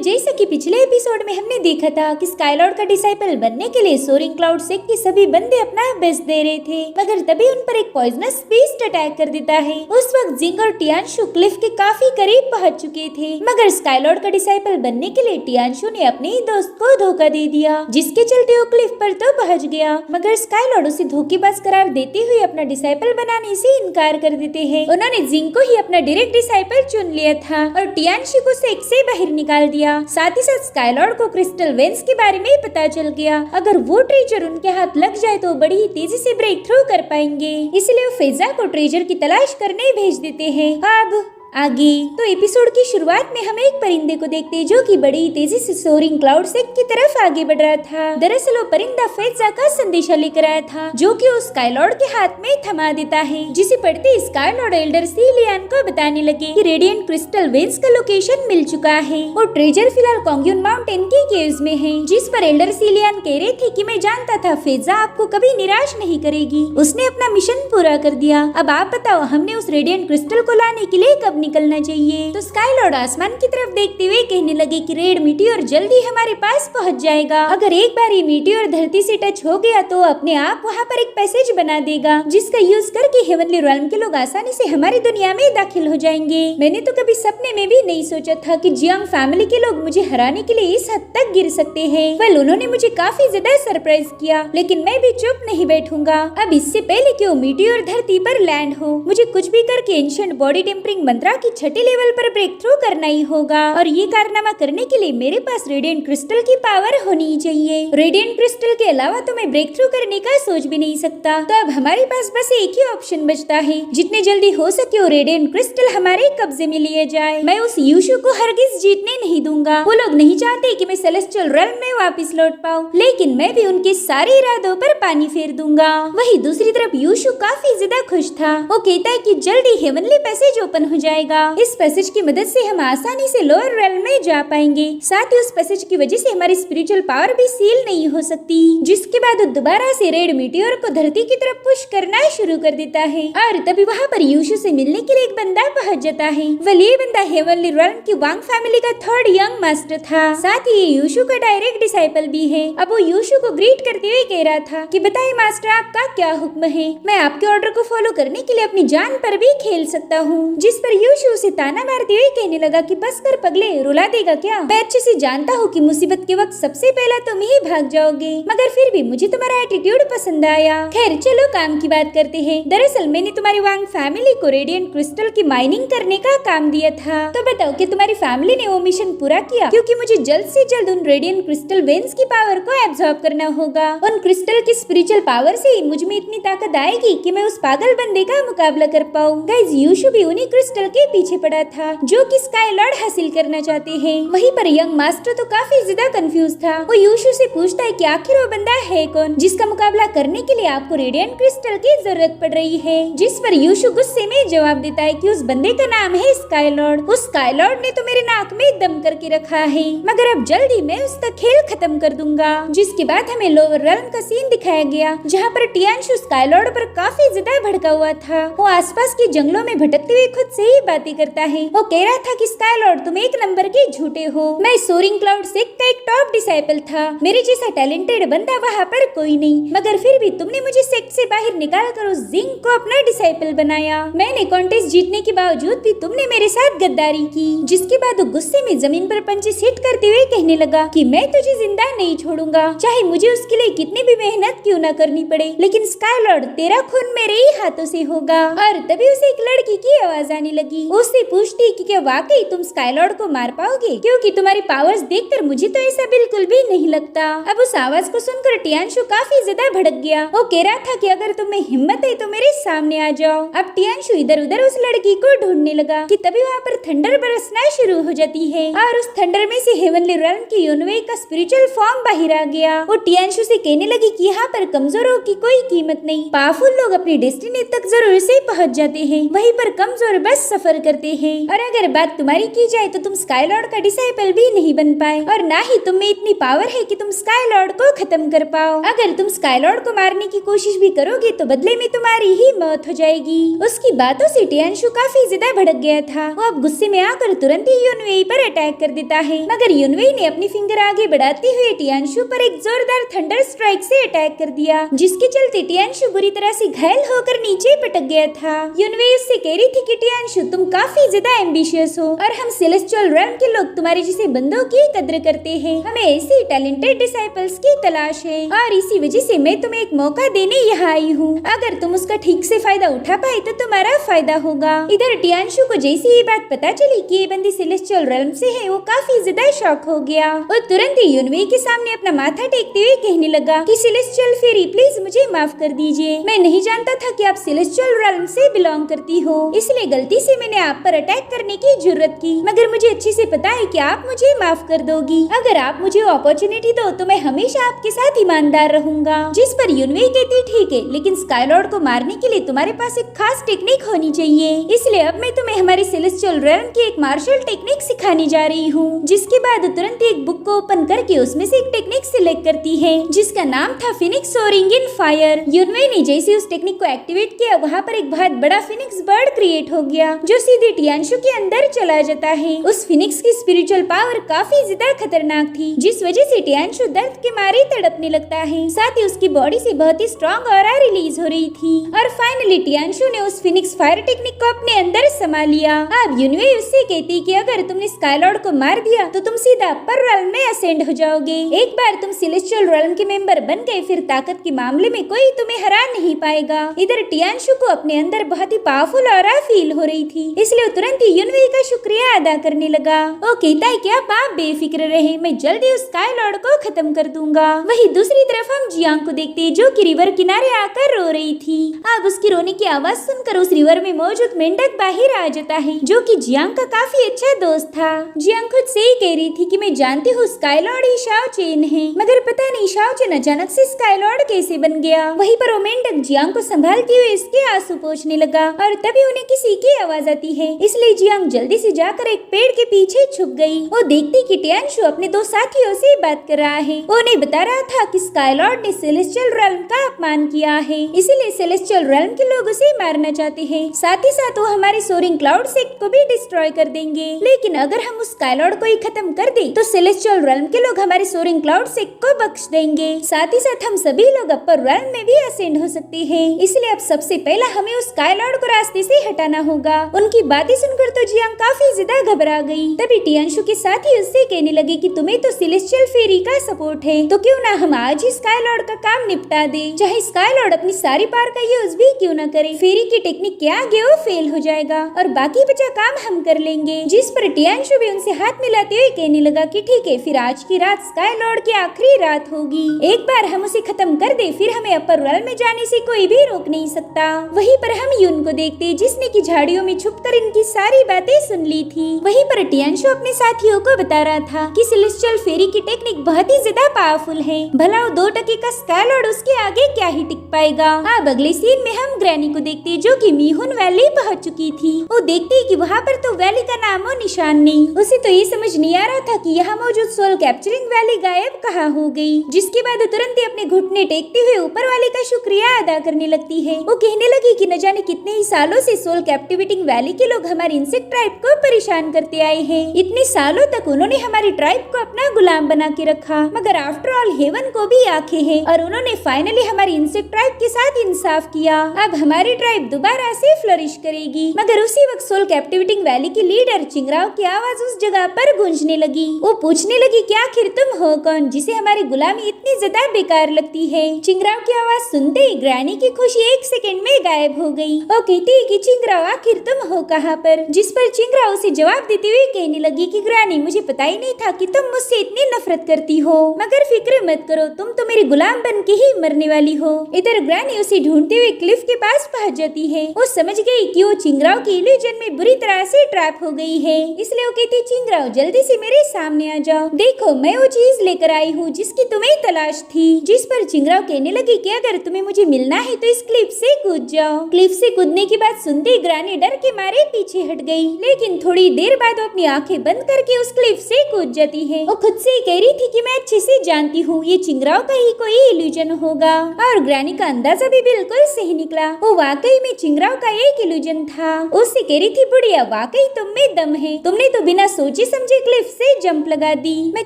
जैसा कि पिछले एपिसोड में हमने देखा था कि स्काईलॉर्ड का डिसाइपल बनने के लिए सोरिंग क्लाउड सेक्ट के सभी बंदे अपना बेस्ट दे रहे थे, मगर तभी उन पर एक पॉइजनस बीस्ट अटैक कर देता है। उस वक्त जिंग और टियानशु क्लिफ के काफी करीब पहुंच चुके थे, मगर स्काईलॉर्ड का डिसाइपल बनने के लिए टियानशु ने अपने ही दोस्त को धोखा दे दिया, जिसके चलते वो क्लिफ पर तो पहुंच गया, मगर स्काईलॉर्ड उसे धोखेबाज करार देते हुए अपना डिसाइपल बनाने से इनकार कर देते हैं। उन्होंने जिंग को ही अपना डायरेक्ट डिसाइपल चुन लिया था और टियानशु को सेक्ट से बाहर निकाल दिया। साथ ही साथ स्काईलॉर्ड को क्रिस्टल वेंस के बारे में पता चल गया। अगर वो ट्रेजर उनके हाथ लग जाए तो बड़ी ही तेजी से ब्रेक थ्रू कर पाएंगे, इसलिए वो फेजा को ट्रेजर की तलाश करने भेज देते हैं। अब आगे तो एपिसोड की शुरुआत में हम एक परिंदे को देखते हैं जो कि बड़ी तेजी से सोरिंग क्लाउड सेक्ट की तरफ आगे बढ़ रहा था। दरअसल वो परिंदा फेजा का संदेशा लेकर आया था, जो कि वो स्काईलॉर्ड के हाथ में थमा देता है, जिसे पढ़ते स्काईलॉर्ड एल्डर सीलियन को बताने लगे कि रेडिएंट क्रिस्टल वेंस का लोकेशन मिल चुका है और ट्रेजर फिलहाल कोंग्यून माउंटेन की केव्स में है। जिस पर एल्डर सीलियन कह रहे थे कि मैं जानता था फेजा आपको कभी निराश नहीं करेगी, उसने अपना मिशन पूरा कर दिया। अब आप बताओ हमने उस रेडिएंट क्रिस्टल को लाने के लिए कब निकलना चाहिए। तो स्काईलॉर्ड आसमान की तरफ देखते हुए कहने लगे कि रेड मीटियोर जल्दी हमारे पास पहुंच जाएगा। अगर एक बार ये मीटियोर धरती से टच हो गया तो अपने आप वहाँ पर एक पैसेज बना देगा, जिसका यूज करके हेवनली रॉल्म के लोग आसानी से हमारी दुनिया में दाखिल हो जाएंगे। मैंने तो कभी सपने में भी नहीं सोचा था कि जियांग फैमिली के लोग मुझे हराने के लिए इस हद तक गिर सकते हैं। वेल उन्होंने मुझे काफी ज्यादा सरप्राइज किया, लेकिन मैं भी चुप नहीं बैठूंगा। अब इससे पहले कि वो मीटियोर धरती पर लैंड हो, मुझे कुछ भी करके एंशिएंट बॉडी टेम्परिंग मंत्रा की छठी लेवल पर ब्रेक थ्रू करना ही होगा, और ये कारनामा करने के लिए मेरे पास रेडिएंट क्रिस्टल की पावर होनी चाहिए। रेडिएंट क्रिस्टल के अलावा तो मैं ब्रेक थ्रू करने का सोच भी नहीं सकता। तो अब हमारे पास बस एक ही ऑप्शन बचता है, जितने जल्दी हो सके वो रेडिएंट क्रिस्टल हमारे कब्जे में लिए जाए। मैं उस यूशु को हरगिज जीतने नहीं दूंगा। वो लोग नहीं चाहते कि मैं सेलेस्टियल रेल्म में वापस लौट पाऊं, लेकिन मैं भी उनके सारे इरादों पर पानी फेर दूंगा। वही दूसरी तरफ यूशु काफी ज्यादा खुश था। वो कहता है कि जल्दी हेवनली पैसेज ओपन हो जाएगा। इस पैसेज की मदद से हम आसानी से लोअर रेल्म में जा पाएंगे। साथ ही उस पैसेज की वजह से हमारी स्पिरिचुअल पावर भी सील नहीं हो सकती, जिसके बाद वो दोबारा से रेड मीटियोर को धरती की तरफ पुश करना शुरू कर देता है। और तभी वहाँ पर यूशु से मिलने के लिए एक बंदा पहुँच जाता है। वह ये बंदा हेवनली रेल्म की वांग फैमिली का थर्ड यंग मास्टर था। साथ ही ये यूशु का डायरेक्ट डिसाइपल भी है। अब वो यूशु को ग्रीट करते हुए कह रहा था कि बताइए मास्टर आपका क्या हुक्म है। मैं आपके ऑर्डर को फॉलो करने के लिए अपनी जान पर भी खेल सकता हूँ। जिस पर यूशु उसे ताना मारते हुए कहने लगा कि बस कर पगले, रुला देगा क्या? मैं अच्छे से जानता हूँ कि मुसीबत के वक्त सबसे पहला तुम ही भाग जाओगे, मगर फिर भी मुझे तुम्हारा एटीट्यूड पसंद आया। खैर चलो काम की बात करते हैं। दरअसल मैंने तुम्हारी वांग फैमिली को रेडिएंट क्रिस्टल की माइनिंग करने का काम दिया था। तो बताओ कि तुम्हारी फैमिली ने वो मिशन पूरा किया? क्योंकि मुझे जल्द से जल्द उन रेडिएंट क्रिस्टल वेंस की पावर को एब्जॉर्ब करना होगा। उन क्रिस्टल की स्पिरिचुअल पावर से मुझ में इतनी ताकत आएगी कि मैं उस पागल बंदे का मुकाबला कर पाऊँ। गाइस यूशु भी उन्हीं क्रिस्टल के पीछे पड़ा था जो कि स्काईलॉर्ड हासिल करना चाहते हैं। वहीं पर यंग मास्टर तो काफी ज्यादा कंफ्यूज था। वो यूशु से पूछता है कि आखिर वो बंदा है कौन जिसका मुकाबला करने के लिए आपको रेडिएंट क्रिस्टल की जरूरत पड़ रही है। जिस पर यूशु गुस्से में जवाब देता है कि उस बंदे का नाम है स्काईलॉर्ड। उस स्काईलॉर्ड ने तो मेरे नाक में दम करके रखा है, मगर अब जल्दी मैं उसका खेल खत्म कर दूंगा। जिसके बाद हमें लोअर रेल्म का सीन दिखाया गया, जहाँ पर टियानशु स्काईलॉर्ड पर काफी ज्यादा भड़का हुआ था। वो आसपास के जंगलों में भटकते हुए खुद से ही बातें करता है। वो कह रहा था कि स्काईलॉर्ड तुम एक नंबर के झूठे हो। मैं सोरिंग क्लाउड सेक्ट का एक टॉप डिसाइपल था। मेरे जैसा टैलेंटेड बंदा वहाँ पर कोई नहीं, मगर फिर भी तुमने मुझे सेक्ट से बाहर निकाल कर उस जिंग को अपना डिसाइपल बनाया। मैंने कॉन्टेस्ट जीतने के बावजूद भी तुमने मेरे साथ गद्दारी की। जिसके बाद वो गुस्से में जमीन पर पंचेस हिट करते हुए कहने लगा कि मैं तुझे जिंदा नहीं छोड़ूंगा, चाहे मुझे उसके लिए कितनी भी मेहनत क्यों न करनी पड़े। लेकिन स्काईलॉर्ड तेरा खून मेरे ही हाथों से होगा। और तभी उसे एक लड़की की आवाज आने लगी। उससे पूछती कि क्या वाकई तुम स्काईलॉर्ड को मार पाओगे, क्योंकि तुम्हारी पावर्स देखकर मुझे तो ऐसा बिल्कुल भी नहीं लगता। अब उस आवाज को सुनकर टियानशु काफी ज्यादा भड़क गया। वो कह रहा था कि अगर तुम्हें हिम्मत है तो मेरे सामने आ जाओ। अब टियानशु इधर उधर उस लड़की को ढूंढने लगा कि तभी वहाँ पर थंडर बरसना शुरू हो जाती है और उस थंडर में से हेवनली रेल्म की यूनवे का स्पिरिचुअल फॉर्म बाहर आ गया। वो टियानशु से कहने लगी कि यहाँ पर कमजोरों की कोई कीमत नहीं, पावरफुल लोग अपनी डेस्टिनी तक जरूर से पहुँच जाते हैं, वहीं पर कमजोर बस सफर करते हैं। और अगर बात तुम्हारी की जाए तो तुम स्काई लॉर्ड का डिसाइपल भी नहीं बन पाए और ना ही तुम में इतनी पावर है कि तुम स्काई लॉर्ड को खत्म कर पाओ। अगर तुम स्काई लॉर्ड को मारने की कोशिश भी करोगे तो बदले में तुम्हारी ही मौत हो जाएगी। उसकी बातों से टियानशु काफी ज्यादा भड़क गया था। वो अब गुस्से में आकर तुरंत ही युनवेई पर अटैक कर देता है, मगर युनवेई ने अपनी फिंगर आगे बढ़ाते हुए टियानशु पर एक जोरदार थंडर स्ट्राइक से अटैक कर दिया, जिसके चलते टियानशु बुरी तरह से घायल होकर नीचे पटक गया था। युनवेई उससे कह रही थी कि टियानशु तुम काफी ज्यादा एम्बिशियस हो और हम सेलेस्टियल रेल्म के लोग तुम्हारे जैसे बंदों की कद्र करते हैं। हमें ऐसे टैलेंटेड डिसाइपल्स की तलाश है और इसी वजह से मैं तुम्हें एक मौका देने यहाँ आई हूँ। अगर तुम उसका ठीक से फायदा उठा पाए तो तुम्हारा फायदा होगा। इधर टियानशु को जैसे ये बात पता चली कि ये बंदी सेलेस्टियल रेल्म से है, वो काफी ज्यादा शॉक हो गया और तुरंत ही युनवेई के सामने अपना माथा टेकते हुए कहने लगा कि सेलेस्टियल फेरी प्लीज मुझे माफ कर दीजिए। मैं नहीं जानता था कि आप सेलेस्टियल रेल्म से बिलोंग करती हो, इसलिए गलती से मैंने आप पर अटैक करने की जुर्रत की, मगर मुझे अच्छे से पता है कि आप मुझे माफ कर दोगी। अगर आप मुझे अपॉर्चुनिटी दो तो मैं हमेशा आपके साथ ईमानदार रहूंगा। जिस पर युनवेई कहती ठीक है, लेकिन स्काई लॉर्ड को मारने के लिए तुम्हारे पास एक खास टेक्निक होनी चाहिए, इसलिए अब मैं तुम्हें हमारे सेलेस्टियल रेल्म की एक मार्शल टेक्निक सिखाने जा रही हूँ। जिसके बाद तुरंत एक बुक को ओपन करके उसमें से एक टेक्निक सिलेक्ट करती है, जिसका नाम था फिनिक्स सोरिंग इन फायर। युनवेई ने जैसे उस टेक्निक को एक्टिवेट किया, वहाँ पर एक बहुत बड़ा फिनिक्स बर्ड क्रिएट हो गया, जो सीधे टियानशु के अंदर चला जाता है। उस फिनिक्स की स्पिरिचुअल पावर काफी ज्यादा खतरनाक थी, जिस वजह से टियानशु दर्द के मारे तड़पने लगता है। साथ ही उसकी बॉडी से बहुत ही स्ट्रॉन्ग ऑरा रिलीज हो रही थी और फाइनली टियानशु ने उस फिनिक्स फायर टेक्निक को अपने अंदर समा लिया। अब युनवेई उससे कहती कि अगर तुमने स्काई लॉर्ड को मार दिया तो तुम सीधा अपर रेल्म में असेंड हो जाओगे। एक बार तुम सेलेस्टियल रेल्म के मेंबर बन गए, फिर ताकत के मामले में कोई तुम्हें हरा नहीं पाएगा। इधर टियानशु को अपने अंदर बहुत ही पावरफुल ऑरा फील हो रही थी, इसलिए तुरंत ही युनवेई का शुक्रिया अदा करने लगा। वो कहता है कि आप बेफिक्र रहे, मैं जल्दी उस स्काई लॉर्ड को खत्म कर दूंगा। वही दूसरी तरफ हम जियांग को देखते हैं, जो कि रिवर किनारे आकर रो रही थी। अब उसकी रोने की आवाज सुनकर उस रिवर में मौजूद मेंढक बाहर आ जाता है, जो कि जियांग का काफी अच्छा दोस्त था। जियांग खुद से ही कह रही थी कि मैं जानती हूँ स्काई लॉर्ड ही शाओ चेन है, मगर पता नहीं शाओ चेन अचानक से स्काई लॉर्ड कैसे बन गया। वहीं पर वो मेंढक जियांग को संभालते हुए इसके आंसू पोंछने लगा और तभी उन्हें किसी की आवाज आती है, इसलिए जियांग जल्दी से जाकर एक पेड़ के पीछे छुप गई। वो देखती कि टियानशु अपने दो साथियों से बात कर रहा है। वो उन्हें बता रहा था कि स्काई लॉर्ड ने सेलेस्टियल रेल्म का अपमान किया है, इसीलिए सेलेस्टियल रेल्म के लोग उसे मारना चाहते हैं। साथ ही साथ वो हमारे सोरिंग क्लाउड सेक्ट को भी डिस्ट्रॉय कर देंगे, लेकिन अगर हम उस स्काई लॉर्ड को ही खत्म कर दे तो सेलेस्टियल रेल्म के लोग हमारे सोरिंग क्लाउड सेक्ट को बख्श देंगे। साथ ही साथ हम सभी लोग अपर रेल्म में भी असेंड हो सकते हैं, इसलिए अब सबसे पहला हमें उस स्काई लॉर्ड को रास्ते से हटाना होगा। उनकी बातें सुनकर तो जियांग काफी ज्यादा घबरा गई। तभी टियानशु के साथ ही उससे कहने लगे कि तुम्हें तो सेलेस्टियल फेरी का सपोर्ट है, तो क्यों ना हम आज ही स्काई लॉर्ड का काम निपटा दे, चाहे स्काई लॉर्ड अपनी सारी पावर का यूज भी क्यों ना करे। फेरी की टेक्निक के आगे वो फेल हो जाएगा और बाकी बचा काम हम कर लेंगे। जिस पर टियानशु भी उनसे हाथ मिलाते हुए कहने लगा कि ठीक है, फिर आज की रात स्काई लॉर्ड की आखिरी रात होगी। एक बार हम उसे खत्म कर दे, फिर हमें अपर रेल्म में जाने से कोई भी रोक नहीं सकता। वहीं पर हम यून को देखते, जिसने की झाड़ियों में छुपकर इनकी सारी बातें सुन ली थी। वहीं पर टियानशु अपने साथियों को बता रहा था कि सेलेस्टियल फेरी की टेक्निक बहुत ही ज्यादा पावरफुल है, भला वो 2% का स्काई लॉर्ड उसके आगे क्या ही टिक पाएगा। अब अगले सीन में हम ग्रैनी को देखते, जो कि मीहुन वैली पहुंच चुकी थी। वो देखती कि वहाँ पर तो वैली का नाम और निशान नहीं। उसे तो ये समझ नहीं आ रहा था कि यहाँ मौजूद सोल कैप्चरिंग वैली गायब कहाँ हो गई। जिसके बाद तुरंत ही अपने घुटने टेकते हुए ऊपर वाले का शुक्रिया अदा करने लगती है। वो कहने लगी कि न जाने कितने ही सालों से सोल कैप्टिवेटिंग वैली के लोग हमारे इंसेक्ट ट्राइब को परेशान करते आए हैं। इतने सालों तक उन्होंने हमारी ट्राइब को अपना गुलाम बना के रखा, मगर आफ्टर ऑल हेवन को भी आंखें हैं और उन्होंने फाइनली हमारी इंसेक्ट ट्राइब के साथ इंसाफ किया। अब हमारी ट्राइब दोबारा से फ्लरिश करेगी। मगर उसी वक्त सोल कैप्टिवेटिंग वैली की लीडर चिंगराओ की आवाज उस जगह पर गूंजने लगी। वो पूछने लगी कि आखिर तुम हो कौन, जिसे हमारी गुलामी इतनी ज्यादा बेकार लगती है। चिंगराओ की आवाज सुनते ही ग्रैनी की खुशी 1 सेकंड में गायब हो गई। वो कहती है कि चिंगराओ आखिर तुम हो कहाँ पर, जिस पर चिंगराओ उसे जवाब देते हुए कहने लगी कि ग्रैनी मुझे पता ही नहीं था कि तुम मुझसे इतनी नफरत करती हो, मगर फिक्र मत करो, तुम तो मेरे गुलाम बन के ही मरने वाली हो। इधर ग्रैनी उसे ढूंढते हुए क्लिफ के पास पहुंच जाती है। वो समझ गई कि वो चिंगराओ की इल्यूजन में बुरी तरह से ट्रैप हो गई है, इसलिए वो कहती चिंगराओ जल्दी से मेरे सामने आ जाओ, देखो मैं वो चीज लेकर आई हूँ जिसकी तुम्हें तलाश थी। जिस पर चिंगराओ कहने लगी कि अगर तुम्हें मुझे मिलना है तो इस क्लिफ से कूद जाओ। क्लिफ से कूदने की बात सुनते ग्रैनी डर के के मारे पीछे हट गई, लेकिन थोड़ी देर बाद वो अपनी आंखें बंद करके उस क्लिफ से कूद जाती है। वो खुद से कह रही थी कि मैं अच्छे से जानती हूँ ये चिंगराव का ही कोई इल्यूजन होगा, और ग्रैनी का अंदाजा भी बिल्कुल सही निकला। वो वाकई में चिंगराव का एक इल्यूजन था। उससे कह रही थी बुढ़िया वाकई तुम में दम है, तुमने तो बिना सोचे समझे क्लिफ से जंप लगा दी। मैं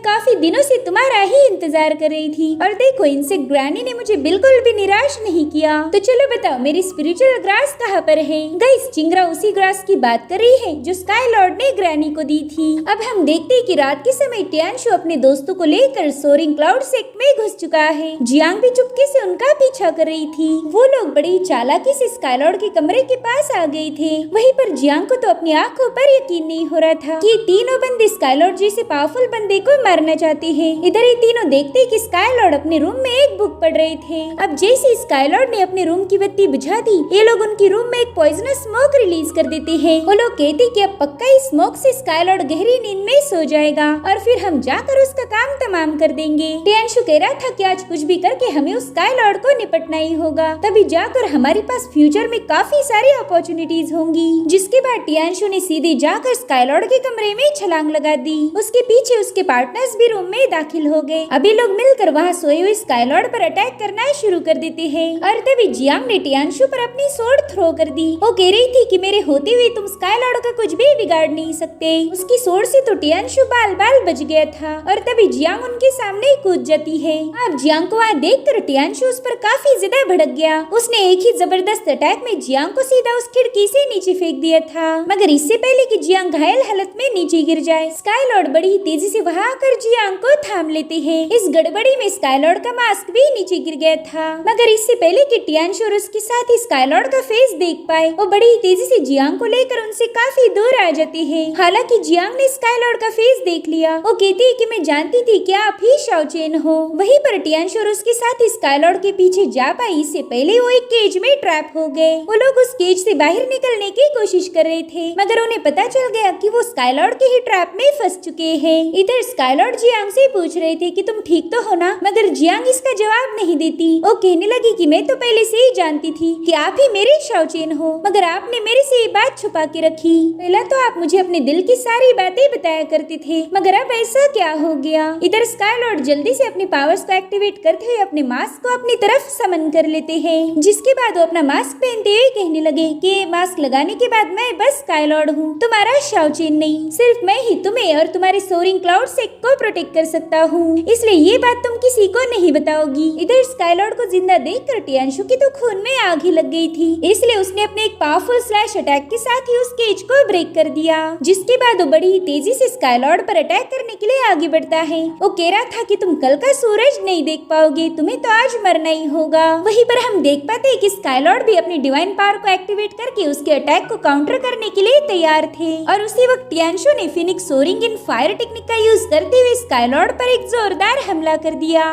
काफी दिनों से तुम्हारा ही इंतजार कर रही थी, और देखो इनसे ग्रैनी ने मुझे बिल्कुल भी निराश नहीं किया। तो चलो बताओ मेरी स्पिरिचुअल ग्रास कहाँ पर है? गाइस चिंगरा उसी ग्रास की बात कर रही है जो स्काई लॉर्ड ने ग्रैनी को दी थी। अब हम देखते हैं कि रात के समय टियानशु अपने दोस्तों को लेकर सोरिंग क्लाउड सेक्ट में घुस चुका है। जियांग भी चुपके से उनका पीछा कर रही थी। वो लोग बड़ी चालाकी से स्काई लॉर्ड के कमरे के पास आ गए थे। वहीं पर जियांग को तो अपनी आंखों पर यकीन नहीं हो रहा था कि ये तीनों बंदे स्काई लॉर्ड जैसे पावरफुल बंदे को मारना चाहते हैं। इधर ये तीनों देखते कि स्काई लॉर्ड अपने रूम में एक बुक पढ़ रहे थे। अब जैसे स्काई लॉर्ड ने अपने रूम की बत्ती बुझा दी, ये लोग उनकी रूम में एक पॉइजनस स्मोक रिलीज कर देते हैं। वो लोग कहते कि अब पक्का इस स्मोक से स्काई लॉर्ड गहरी नींद में सो जाएगा और फिर हम जाकर उसका काम तमाम कर देंगे। टियानशु कह रहा था कि आज कुछ भी करके हमें उस स्काई लॉर्ड को निपटना ही होगा, तभी जाकर हमारे पास फ्यूचर में काफी सारी अपॉर्चुनिटीज होंगी। जिसके बाद टियानशु ने सीधे जाकर स्काई लॉर्ड के कमरे में छलांग लगा दी। उसके पीछे उसके पार्टनर्स भी रूम में दाखिल हो गए। अभी लोग मिलकर वहाँ सोए हुए स्काई लॉर्ड पर अटैक करना शुरू कर देते हैं, और तभी जियांग ने टियानशु पर अपनी स्वॉर्ड थ्रो कर दी। वो कह रही थी कि मेरे होते हुए तुम स्काई लॉर्ड का कुछ भी बिगाड़ नहीं सकते। उसकी स्वॉर्ड से तो टियानशु बाल बाल बच गया था, और तभी जियांग उनके सामने कूद जाती है। अब जियांग को वहाँ देखकर टियानशु उस पर काफी ज्यादा भड़क गया। उसने एक ही जबरदस्त अटैक में जियांग को सीधा उस खिड़की से नीचे फेंक दिया था, मगर इससे पहले कि जियांग घायल हालत में नीचे गिर जाए, स्काई लॉर्ड बड़ी ही तेजी से वहाँ आकर जियांग को थाम लेते हैं। इस गड़बड़ी में स्काई लॉर्ड का मास्क भी नीचे गिर गया था, मगर इससे पहले कि टियानशु और उसके साथ ही स्काई लॉर्ड का फेस देख पाए, वो बड़ी ही तेजी से जियांग को लेकर उनसे काफी दूर आ जाते हैं। हालांकि जियांग ने स्काई लॉर्ड का फेस देख लिया। वो कहती है कि मैं जानती थी कि आप ही शाओ चेन हो। वहीं पर टियानशु और उसके साथ ही स्काई लॉर्ड के पीछे जा पाई, इससे पहले वो एक केज में ट्रैप हो गए। वो लोग उस केज से बाहर निकलने की कोशिश कर रहे थे, मगर उन्हें पता चल गया कि वो स्काई लॉर्ड के ही ट्रैप में फंस चुके हैं। इधर स्काई लॉर्ड जियांग से पूछ रहे थे कि तुम ठीक तो हो ना, मगर जियांग इसका जवाब नहीं देती। वो कहने लगी कि मैं तो पहले से ही जानती थी कि आप ही मेरे शाओ चेन हो, मगर आपने मेरे से ये बात छुपा के रखी। पहला तो आप मुझे अपने दिल की सारी बातें बताया करते थे, मगर अब ऐसा क्या हो गया? इधर स्काई लॉर्ड जल्दी से अपने पावर्स को एक्टिवेट करते हुए अपने मास्क को अपनी तरफ समन कर लेते हैं। जिसके बाद वो अपना मास्क पहनते हुए कहने लगे कि ये मास्क लगाने के बाद मैं बस स्काई लॉर्ड हूँ, तुम्हारा शाओ चेन नहीं। सिर्फ मैं ही तुम्हें और तुम्हारे सोरिंग क्लाउड सेक्ट को प्रोटेक्ट कर सकता हूँ, इसलिए ये बात तुम किसी को नहीं बताओगी। इधर स्काई लॉर्ड को जिंदा देखकर टियानशु की तो खून में आग ही लग गई थी, इसलिए उसने अपने एक पावरफुल स्लैश अटैक के साथ ही उस केज को ब्रेक कर दिया। जिसके बाद वो बड़ी ही तेजी से स्काई लॉर्ड पर अटैक करने के लिए आगे बढ़ता है। वो कह रहा था कि तुम कल का सूरज नहीं देख पाओगे, तुम्हें तो आज मरना ही होगा। वहीं पर हम देख पाते हैं कि स्काई लॉर्ड भी अपनी डिवाइन पावर को एक्टिवेट करके उसके अटैक को काउंटर करने के लिए तैयार थे, और उसी वक्त टियानशु ने phoenix soaring in fire technique का यूज करते हुए स्काई लॉर्ड पर एक जोरदार हमला कर दिया।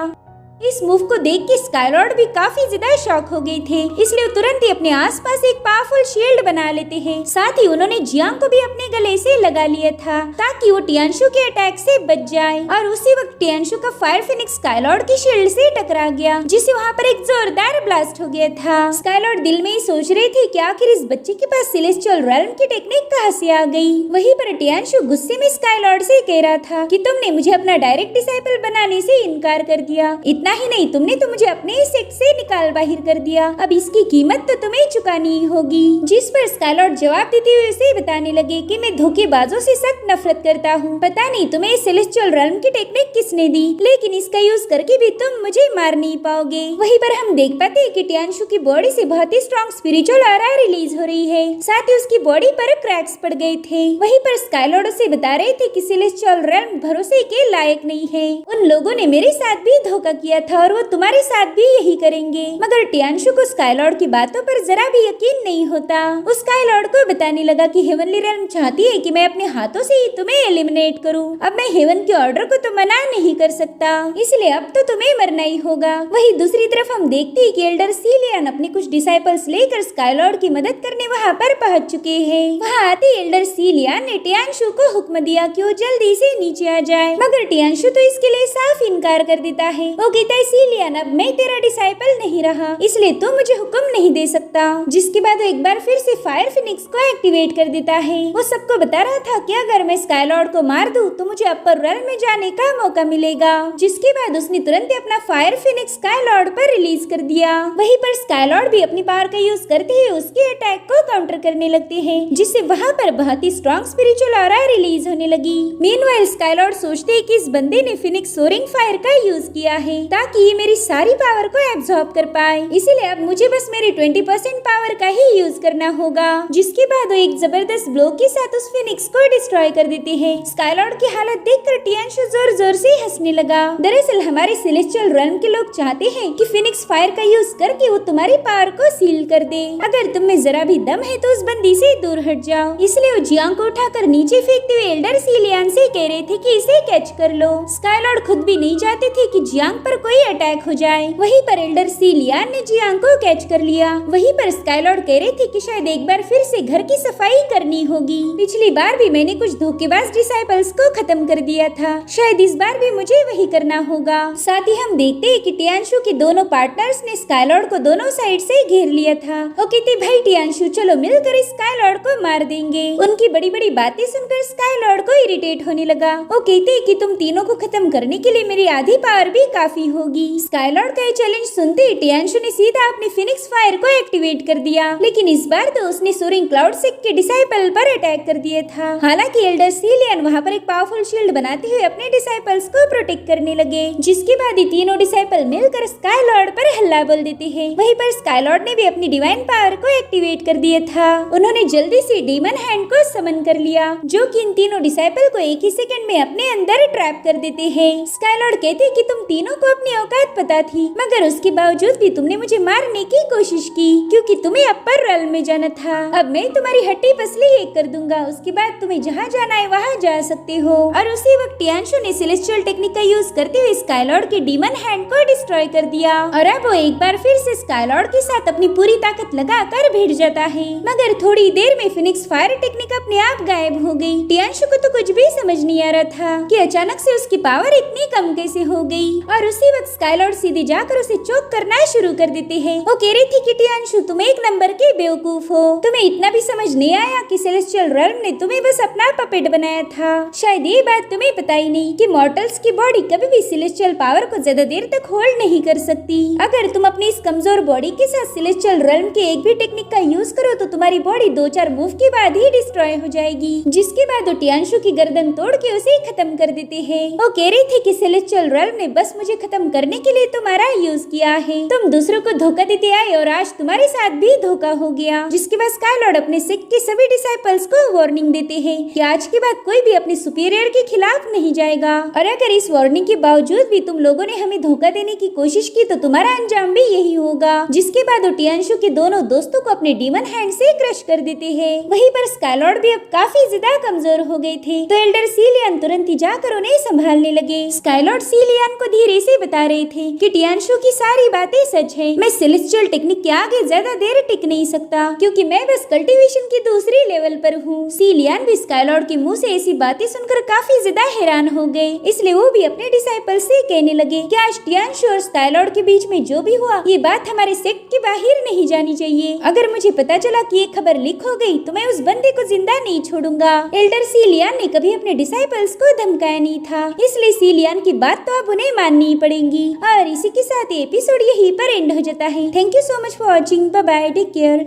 इस मूव को देख के स्काई लॉर्ड भी काफी ज्यादा शॉक हो गए थे, इसलिए वो तुरंत ही अपने आसपास एक पावरफुल शील्ड बना लेते हैं। साथ ही उन्होंने जियांग को भी अपने गले से लगा लिया था ताकि वो टियानशु के अटैक से बच जाए। और उसी वक्त टियानशु का फायर फिनिक्स स्काई लॉर्ड की शील्ड से टकरा गया, जिससे वहाँ पर एक जोरदार ब्लास्ट हो गया था। स्काई लॉर्ड दिल में ही सोच रहे थे कि आखिर इस बच्चे के पास सेलेस्टियल रेल्म की टेक्निक कहाँ से आ गई। वहीं पर टियानशु गुस्से में स्काई लॉर्ड से कह रहा था कि तुमने मुझे अपना डायरेक्ट डिसाइपल बनाने से इनकार कर दिया। इतना ही नहीं, तुमने तो मुझे अपने सेक्ट से निकाल बाहर कर दिया, अब इसकी कीमत तो तुम्हें चुकानी होगी। जिस पर स्काई लॉर्ड जवाब देते हुए उसे बताने लगे कि मैं धोखेबाजों से सख्त नफरत करता हूँ। पता नहीं तुम्हें सेलेस्टियल रेल्म की टेक्निक किसने दी, लेकिन इसका यूज करके भी तुम मुझे मार नहीं पाओगे। वहीं पर हम देख पाते हैं कि टियानशु की बॉडी से बहुत ही स्ट्रॉन्ग स्पिरिचुअल ऑरा रिलीज हो रही है, साथ ही उसकी बॉडी पर क्रैक्स पड़ गए थे। वहीं पर स्काई लॉर्ड उसे बता रहे थे कि सेलेस्टियल रेल्म भरोसे के लायक नहीं है, उन लोगों ने मेरे साथ भी धोखा किया था और वो तुम्हारे साथ भी यही करेंगे। मगर टियानशु को स्काई लॉर्ड की बातों पर जरा भी यकीन नहीं होता। उस स्काई लॉर्ड को बताने लगा कि हेवनली रेल्म चाहती है कि मैं अपने हाथों से ही तुम्हें एलिमिनेट करूं। अब मैं हेवन के ऑर्डर को तो मना नहीं कर सकता, इसलिए अब तो तुम्हें मरना ही होगा। वहीं दूसरी तरफ हम देखते हैं कि एल्डर सीलियन अपने कुछ डिसाइपल्स लेकर स्काई लॉर्ड की मदद करने वहाँ पर पहुँच चुके हैं। वहाँ आते एल्डर सीलियन ने टियानशु को हुक्म दिया कि वो जल्दी से नीचे आ जाए, मगर टियानशु तो इसके लिए साफ इनकार कर देता है। वो कहता है सीलियन अब मैं तेरा डिसाइपल नहीं रहा, इसलिए तू मुझे हुक्म नहीं दे सकता। जिसके बाद वो एक बार फिर से फायर फिनिक्स को एक्टिवेट कर देता है। वो सबको बता रहा था कि अगर मैं स्काईलॉर्ड को मार दूं तो मुझे अपर रेल्म में जाने का मौका मिलेगा। जिसके बाद उसने तुरंत ही अपना फायर फिनिक्स स्काईलॉर्ड पर रिलीज कर दिया। वहीं पर स्काईलॉर्ड भी अपनी पावर का यूज करते हुए उसके अटैक को काउंटर करने लगते हैं, जिससे वहाँ पर बहुत ही स्ट्रॉन्ग स्पिरिचुअल ऑरा रिलीज होने लगी। मीनवाइल स्काईलॉर्ड सोचते हैं कि इस बंदे ने फिनिक्स सोरिंग फायर का यूज किया है ताकि ये मेरी सारी पावर को एब्जॉर्ब कर पाए, इसीलिए अब मुझे बस मेरी 20% पावर का ही यूज करना होगा। जिसके बाद वो एक जबरदस्त ब्लो के साथ उस फिनिक्स को डिस्ट्रॉय कर देते हैं। स्काईलॉर्ड की हालत देखकर टियानशु जोर जोर से हंसने लगा। दरअसल हमारे सेलेस्टियल रेल्म के लोग चाहते हैं कि फिनिक्स फायर का यूज करके वो तुम्हारी पावर को सील कर दे। अगर तुम में जरा भी दम है तो उस बंदी से दूर हट जाओ। इसलिए वो जियांग को उठाकर नीचे फेंकते हुए एल्डर सीलियन से कह रहे थे कि इसे कैच कर लो। स्काईलॉर्ड खुद भी नहीं चाहते थे कि जियांग पर कोई अटैक हो जाए। वहीं पर एल्डर सीलियन ने जियांग को कैच कर लिया। वहीं पर स्काईलॉर्ड कह रहे थे कि शायद एक बार फिर से घर की सफाई करनी होगी। पिछली बार भी मैंने कुछ धोखेबाज डिसाइपल्स को खत्म कर दिया था, शायद इस बार भी मुझे वही करना होगा। साथ ही हम देखते हैं कि टियानशु के दोनों पार्टनर्स ने स्काईलॉर्ड को दोनों साइड से घेर लिया था। वो कहते भाई टियानशु चलो मिलकर स्काईलॉर्ड को मार देंगे। उनकी बड़ी बड़ी बातें सुनकर स्काईलॉर्ड को इरिटेट होने लगा। वो कहते हैं कि तुम तीनों को खत्म करने के लिए मेरी आधी पावर भी काफी होगी। स्काईलॉर्ड का ये चैलेंज सुनते ही टियानशु ने सीधा अपने फिनिक्स फायर को एक्टिवेट कर दिया, लेकिन इस बार तो उसने सोरिंग क्लाउड सिक के डिसाइपल पर अटैक कर दिया था। हालांकि एल्डर सीलियन वहाँ पर एक पावरफुल शील्ड बनाते हुए अपने डिसाइपल्स को प्रोटेक्ट करने लगे। जिसके बाद ये तीनों डिसाइपल मिलकर स्काईलॉर्ड पर हल्ला बोल देते हैं। वहीं पर स्काईलॉर्ड ने भी अपनी डिवाइन पावर को एक्टिवेट कर दिया था। उन्होंने जल्दी से डीमन हैंड को समन कर लिया, जो कि इन तीनों डिसाइपल को एक ही सेकंड में अपने अंदर ट्रैप कर देते हैं। स्काईलॉर्ड कहते कि तुम तीनों को अपनी औकात पता थी, मगर उसके बावजूद भी तुमने मुझे मारने की कोशिश की क्योंकि तुम्हें अपर रेल्म में जाना था। अब मैं तुम्हारी हड्डी पसली एक कर दूंगा, उसके बाद तुम्हें जहाँ जाना है वहाँ जा सकते हो। और उसी वक्त टियानशु ने सेलेस्टियल टेक्निक का यूज करते हुए स्काईलॉर्ड के डीमन हैंड को डिस्ट्रॉय कर दिया और अब वो एक बार फिर से स्काईलॉर्ड के साथ अपनी पूरी ताकत लगाकर भिड़ जाता है। मगर थोड़ी देर में फिनिक्स फायर टेक्निक अपने आप गायब हो गई। टियानशु को तो कुछ भी समझ नहीं आ रहा था कि अचानक से उसकी पावर इतनी कम कैसे हो गई। और उसी वक्त स्काईलॉर्ड सीधे जाकर उसे चोक करना शुरू कर देते हैं। वो कह रही थी कि टियानशु तुम एक नंबर के बेवकूफ हो, तुम्हें इतना भी समझ नहीं आया कि सेलेस्टियल रेल्म ने तुम्हें बस अपना पपेट बनाया था। शायद ये बात तुम्हें पता ही नहीं कि मॉर्टल्स की बॉडी कभी भी सेलेस्टियल पावर को ज्यादा देर तक होल्ड नहीं कर सकती। अगर तुम अपनी इस कमजोर बॉडी के साथ सेलेस्टियल रेल्म के एक भी टेक्निक का यूज करो तो तुम्हारी बॉडी 2-4 मूव के बाद ही डिस्ट्रॉय हो जाएगी। जिसके बाद वो टियानशु की गर्दन तोड़ के उसे खत्म कर देते हैं। वो कह रहे थे कि सेलेस्टियल रेल्म ने बस मुझे खत्म करने के लिए तुम्हारा यूज किया है, तुम दूसरों को धोखा देते आए और आज तुम्हारे साथ भी धोखा हो गया। जिसके बाद स्काईलॉर्ड अपने सिख के सभी डिसाइपल्स को वार्निंग देते हैं कि आज के बाद कोई भी अपने सुपीरियर के खिलाफ नहीं जाएगा, और अगर इस वार्निंग के बावजूद भी तुम लोगों ने हमें धोखा देने की कोशिश की तो तुम्हारा अंजाम भी यही होगा। जिसके बाद वो टियानशु के दोनों दोस्तों को अपने डीमन हैंड से क्रश कर देते हैं। वहीं पर स्काईलॉर्ड भी अब काफी ज्यादा कमजोर हो गए थे, तो एल्डर सीलियन तुरंत ही जाकर उन्हें संभालने लगे। स्काईलॉर्ड सीलियन को धीरे से बता रहे थे कि टियानशु की सारी बातें सच है, मैं सेलेस्टियल टेक्निक के आगे ज्यादा देर टिक नहीं सकता क्योंकि मैं बस कल्टीवेशन की दूसरी लेवल पर हूँ। सीलियन भी स्काईलॉर्ड के मुंह से ऐसी बातें सुनकर काफी ज्यादा हैरान हो गए, इसलिए वो भी अपने डिसाइपल से कहने लगे कि आज टियानशु और स्काईलॉर्ड के बीच में जो भी हुआ ये बात हमारे सेक्ट के बाहर नहीं जानी चाहिए। अगर मुझे पता चला कि ये खबर लीक हो गई तो मैं उस बंदे को जिंदा नहीं छोड़ूंगा। एल्डर सीलियन ने कभी अपने डिसाइपल्स को धमकाया नहीं था, इसलिए सीलियन की बात तो अब उन्हें माननी पड़ेगी। और इसी के साथ एपिसोड यहीं पर एंड हो जाता है। Thank you so much for watching. Bye bye, take care.